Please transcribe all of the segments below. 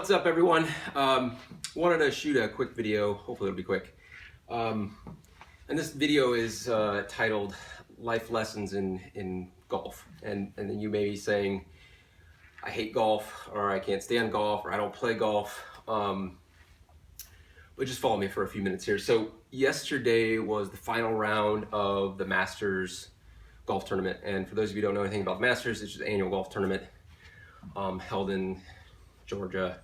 What's up, everyone? Wanted to shoot a quick video. Hopefully it'll be quick. And this video is titled Life Lessons in Golf. And then you may be saying, I hate golf, or I can't stand golf, or I don't play golf. But just follow me for a few minutes here. So yesterday was the final round of the Masters golf tournament. And for those of you who don't know anything about Masters, it's just an annual golf tournament held in Georgia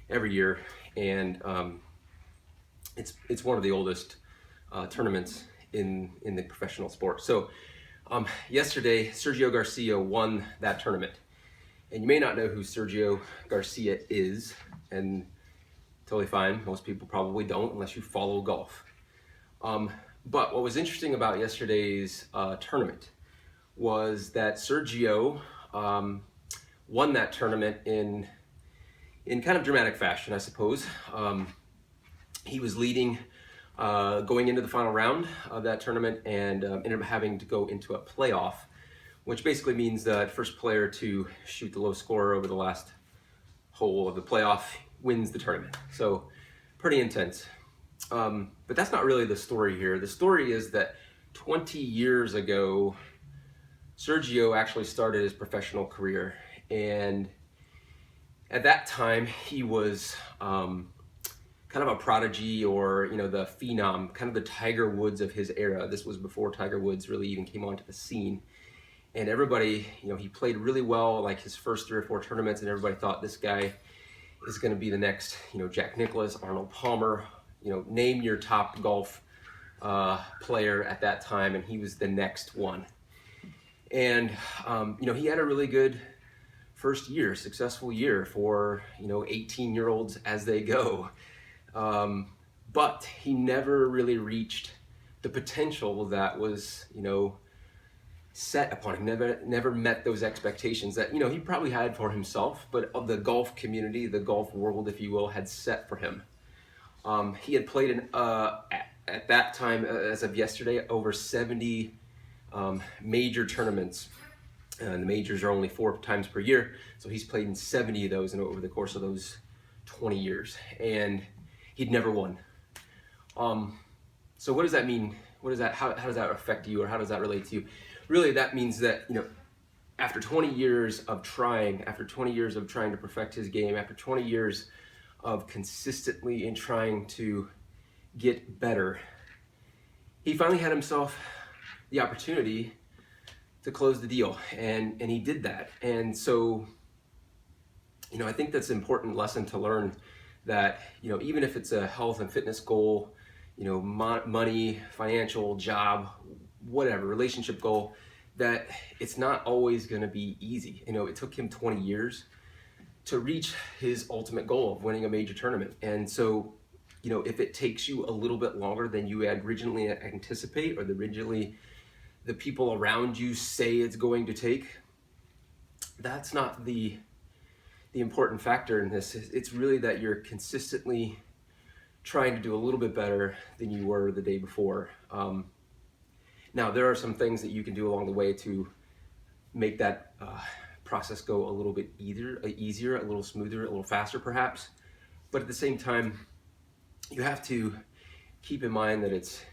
every year, and it's one of the oldest tournaments in the professional sport. So yesterday, Sergio Garcia won that tournament, and you may not know who Sergio Garcia is, and totally fine. Most people probably don't unless you follow golf. But what was interesting about yesterday's tournament was that Sergio won that tournament in kind of dramatic fashion, I suppose. He was leading going into the final round of that tournament, and ended up having to go into a playoff, which basically means the first player to shoot the low score over the last hole of the playoff wins the tournament. So pretty intense. But that's not really the story here. The story is that 20 years ago, Sergio actually started his professional career, and at that time he was kind of a prodigy, or the phenom, kind of the Tiger Woods of his era. This was before Tiger Woods really even came onto the scene, and everybody, he played really well, like his first 3 or 4 tournaments, and everybody thought this guy is going to be the next Jack Nicklaus, Arnold Palmer, name your top golf player at that time, and he was the next one. And he had a really good first year, successful year for 18-year-olds as they go, but he never really reached the potential that was set upon him. Never met those expectations that he probably had for himself, but of the golf community, the golf world, if you will, had set for him. He had played in at that time, as of yesterday, over 70 major tournaments. The majors are only 4 times per year, so he's played in 70 of those over the course of those 20 years, and he'd never won. So what does that mean? How does that affect you, or how does that relate to you? Really, that means that after 20 years of trying, after 20 years of trying to perfect his game, after 20 years of consistently in trying to get better, he finally had himself the opportunity to close the deal, and he did that. And so I think that's an important lesson to learn, that even if it's a health and fitness goal, money, financial, job, whatever, relationship goal, that it's not always going to be easy. It took him 20 years to reach his ultimate goal of winning a major tournament. And so if it takes you a little bit longer than you had originally anticipate, or the people around you say it's going to take, that's not the important factor in this. It's really that you're consistently trying to do a little bit better than you were the day before. Now, there are some things that you can do along the way to make that process go a little bit easier, a little smoother, a little faster perhaps. But at the same time, you have to keep in mind that it's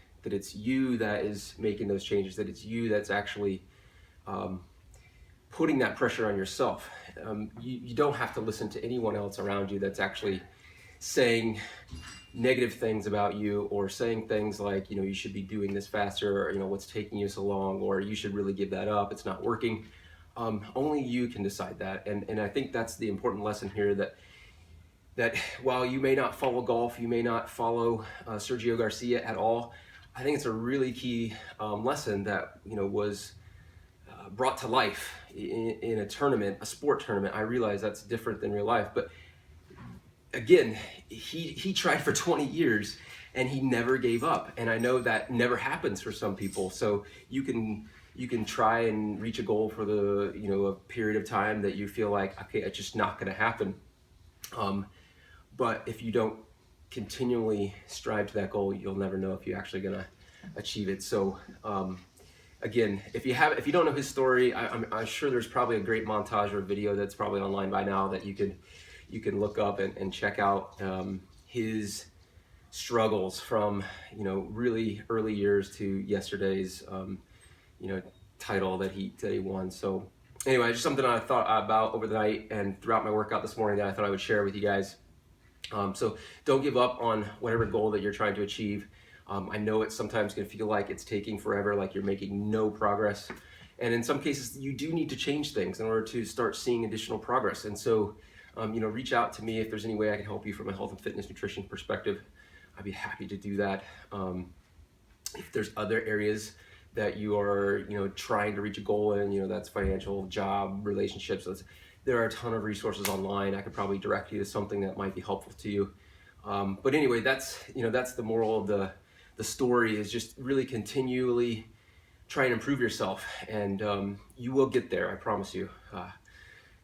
you that is making those changes, that it's you that's actually putting that pressure on yourself. You don't have to listen to anyone else around you that's actually saying negative things about you, or saying things like, you should be doing this faster, or what's taking you so long, or you should really give that up, it's not working. Only you can decide that. And I think that's the important lesson here, that while you may not follow golf, you may not follow Sergio Garcia at all, I think it's a really key lesson that was brought to life in a tournament, a sport tournament. I realize that's different than real life, but again, he tried for 20 years and he never gave up. And I know that never happens for some people. So you can try and reach a goal for a period of time that you feel like, okay, it's just not going to happen. But if you don't continually strive to that goal, you'll never know if you're actually going to achieve it. So again, if you don't know his story, I'm sure there's probably a great montage or video that's probably online by now that you could you can look up and check out his struggles from, really early years to yesterday's, title that he won. So anyway, just something I thought about over the night and throughout my workout this morning that I thought I would share with you guys. So don't give up on whatever goal that you're trying to achieve. I know it's sometimes going to feel like it's taking forever, like you're making no progress. And in some cases, you do need to change things in order to start seeing additional progress. And so, reach out to me if there's any way I can help you from a health and fitness nutrition perspective. I'd be happy to do that. If there's other areas that you are, trying to reach a goal in, that's financial, job, relationships. There are a ton of resources online. I could probably direct you to something that might be helpful to you. But anyway, that's the moral of the story, is just really continually try and improve yourself, and you will get there. I promise you.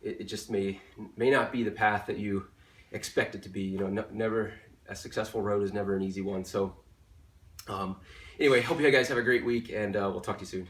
It just may not be the path that you expect it to be. Never a successful road is never an easy one. So anyway, hope you guys have a great week, and we'll talk to you soon.